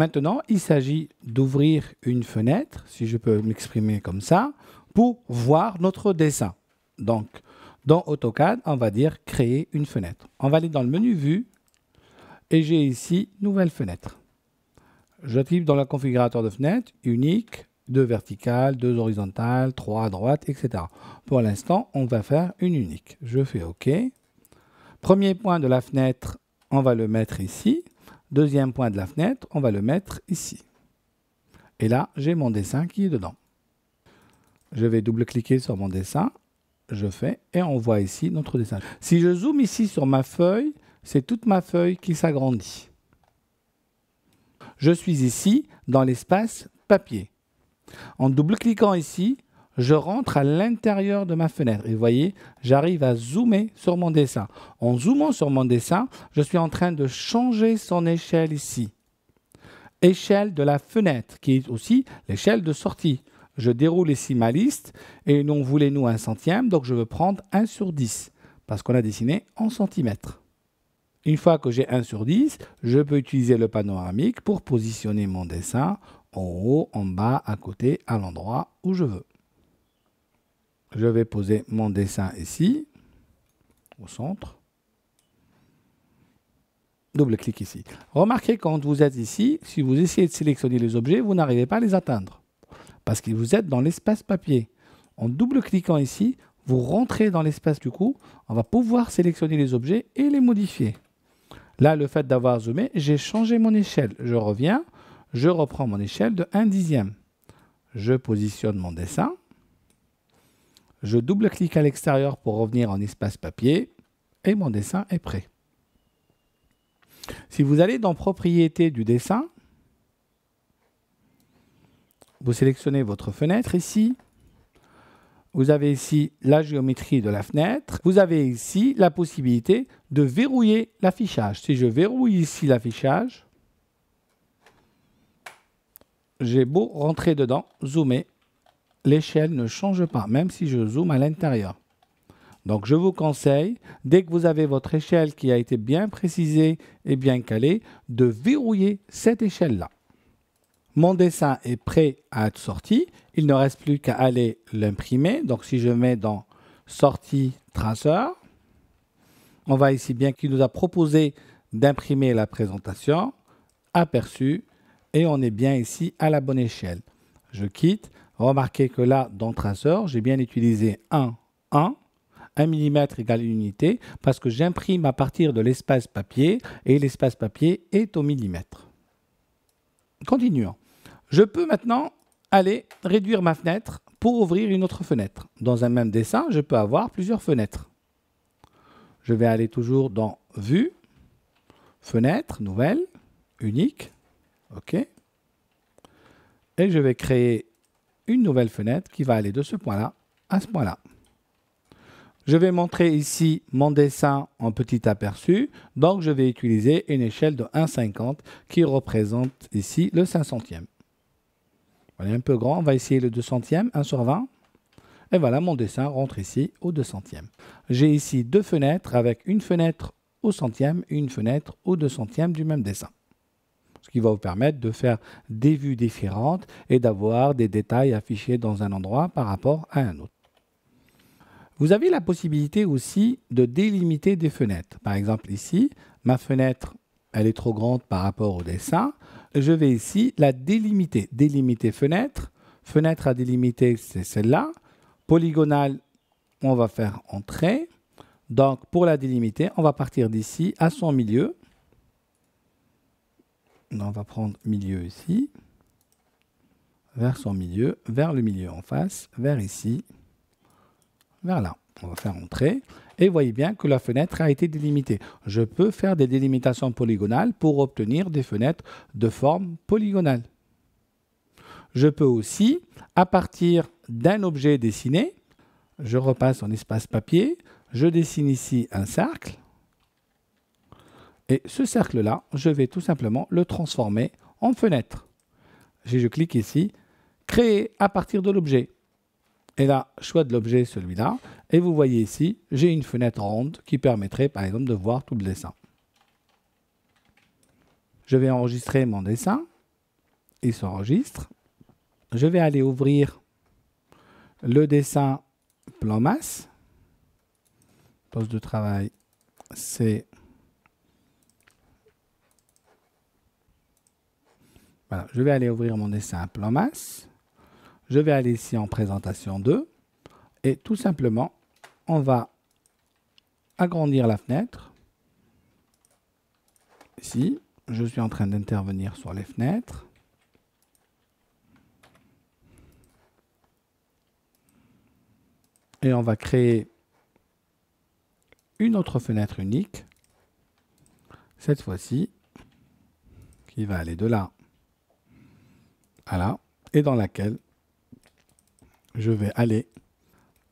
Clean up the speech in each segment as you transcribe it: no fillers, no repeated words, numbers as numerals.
Maintenant, il s'agit d'ouvrir une fenêtre, si je peux m'exprimer comme ça, pour voir notre dessin. Donc, dans AutoCAD, on va dire créer une fenêtre. On va aller dans le menu vue et j'ai ici nouvelle fenêtre. Je clique dans le configurateur de fenêtre, unique, 2 verticales, 2 horizontales, 3 à droite, etc. Pour l'instant, on va faire une unique. Je fais OK. Premier point de la fenêtre, on va le mettre ici. Deuxième point de la fenêtre, on va le mettre ici. Et là, j'ai mon dessin qui est dedans. Je vais double-cliquer sur mon dessin. Je fais et on voit ici notre dessin. Si je zoome ici sur ma feuille, c'est toute ma feuille qui s'agrandit. Je suis ici dans l'espace papier. En double-cliquant ici, je rentre à l'intérieur de ma fenêtre. Et vous voyez, j'arrive à zoomer sur mon dessin. En zoomant sur mon dessin, je suis en train de changer son échelle ici. Échelle de la fenêtre, qui est aussi l'échelle de sortie. Je déroule ici ma liste et on voulait nous 1 centième, donc je veux prendre 1 sur 10 parce qu'on a dessiné en centimètres. Une fois que j'ai 1 sur 10, je peux utiliser le panoramique pour positionner mon dessin en haut, en bas, à côté, à l'endroit où je veux. Je vais poser mon dessin ici, au centre. Double-clic ici. Remarquez quand vous êtes ici, si vous essayez de sélectionner les objets, vous n'arrivez pas à les atteindre. Parce que vous êtes dans l'espace papier. En double-cliquant ici, vous rentrez dans l'espace du coup, on va pouvoir sélectionner les objets et les modifier. Là, le fait d'avoir zoomé, j'ai changé mon échelle. Je reviens, je reprends mon échelle de 1/10. Je positionne mon dessin. Je double-clique à l'extérieur pour revenir en espace papier et mon dessin est prêt. Si vous allez dans Propriétés du dessin, vous sélectionnez votre fenêtre ici. Vous avez ici la géométrie de la fenêtre. Vous avez ici la possibilité de verrouiller l'affichage. Si je verrouille ici l'affichage, j'ai beau rentrer dedans, zoomer, l'échelle ne change pas, même si je zoome à l'intérieur. Donc je vous conseille, dès que vous avez votre échelle qui a été bien précisée et bien calée, de verrouiller cette échelle-là. Mon dessin est prêt à être sorti. Il ne reste plus qu'à aller l'imprimer. Donc si je mets dans Sortie traceur, on voit ici bien qu'il nous a proposé d'imprimer la présentation, aperçu, et on est bien ici à la bonne échelle. Je quitte. Remarquez que là, dans traceur, j'ai bien utilisé 1 mm égale une unité, parce que j'imprime à partir de l'espace papier, et l'espace papier est au millimètre. Continuons. Je peux maintenant aller réduire ma fenêtre pour ouvrir une autre fenêtre. Dans un même dessin, je peux avoir plusieurs fenêtres. Je vais aller toujours dans Vue, Fenêtre, Nouvelle, Unique. OK. Et je vais créer une nouvelle fenêtre qui va aller de ce point-là à ce point-là. Je vais montrer ici mon dessin en petit aperçu. Donc, je vais utiliser une échelle de 1,50 qui représente ici le 5 centième. Voilà, un peu grand. On va essayer le 2 centième, 1 sur 20. Et voilà, mon dessin rentre ici au 2 centième. J'ai ici deux fenêtres avec une fenêtre au centième et une fenêtre au 2 centième du même dessin. Ce qui va vous permettre de faire des vues différentes et d'avoir des détails affichés dans un endroit par rapport à un autre. Vous avez la possibilité aussi de délimiter des fenêtres. Par exemple ici, ma fenêtre, elle est trop grande par rapport au dessin. Je vais ici la délimiter. Délimiter fenêtre. Fenêtre à délimiter, c'est celle-là. Polygonale, on va faire entrée. Donc pour la délimiter, on va partir d'ici à son milieu. On va prendre milieu ici. Vers son milieu, vers le milieu en face, vers ici. Vers là, on va faire entrer. Et vous voyez bien que la fenêtre a été délimitée. Je peux faire des délimitations polygonales pour obtenir des fenêtres de forme polygonale. Je peux aussi, à partir d'un objet dessiné, je repasse en espace papier, je dessine ici un cercle. Et ce cercle-là, je vais tout simplement le transformer en fenêtre. Si je clique ici, créer à partir de l'objet. Et là, choix de l'objet, celui-là. Et vous voyez ici, j'ai une fenêtre ronde qui permettrait, par exemple, de voir tout le dessin. Je vais enregistrer mon dessin. il s'enregistre. Je vais aller ouvrir le dessin plan masse. Poste de travail, c'est... Voilà, je vais aller ouvrir mon dessin plan masse. Je vais aller ici en présentation 2. Et tout simplement, on va agrandir la fenêtre. Ici, je suis en train d'intervenir sur les fenêtres. Et on va créer une autre fenêtre unique. Cette fois-ci, qui va aller de là à là, et dans laquelle je vais aller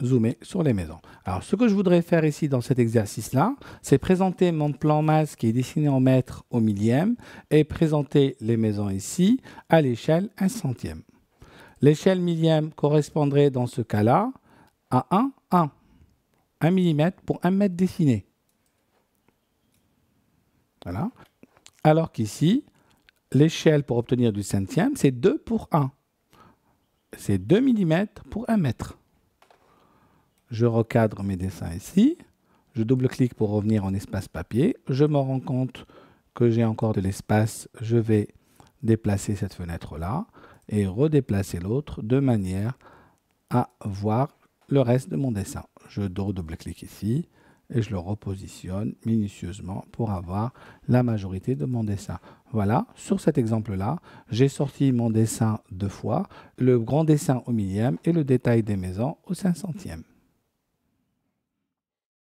zoomer sur les maisons. Alors, ce que je voudrais faire ici dans cet exercice-là, c'est présenter mon plan masse qui est dessiné en mètres au millième et présenter les maisons ici à l'échelle 1/100e. L'échelle millième correspondrait dans ce cas-là à 1 mm pour 1 mètre dessiné. Voilà. Alors qu'ici, l'échelle pour obtenir du centième, c'est 2 pour 1. C'est 2 mm pour 1 mètre. Je recadre mes dessins ici. Je double-clique pour revenir en espace papier. Je me rends compte que j'ai encore de l'espace. Je vais déplacer cette fenêtre-là et redéplacer l'autre de manière à voir le reste de mon dessin. Je double-clique ici et je le repositionne minutieusement pour avoir la majorité de mon dessin. Voilà, sur cet exemple-là, j'ai sorti mon dessin 2 fois, le grand dessin au millième et le détail des maisons au 500e.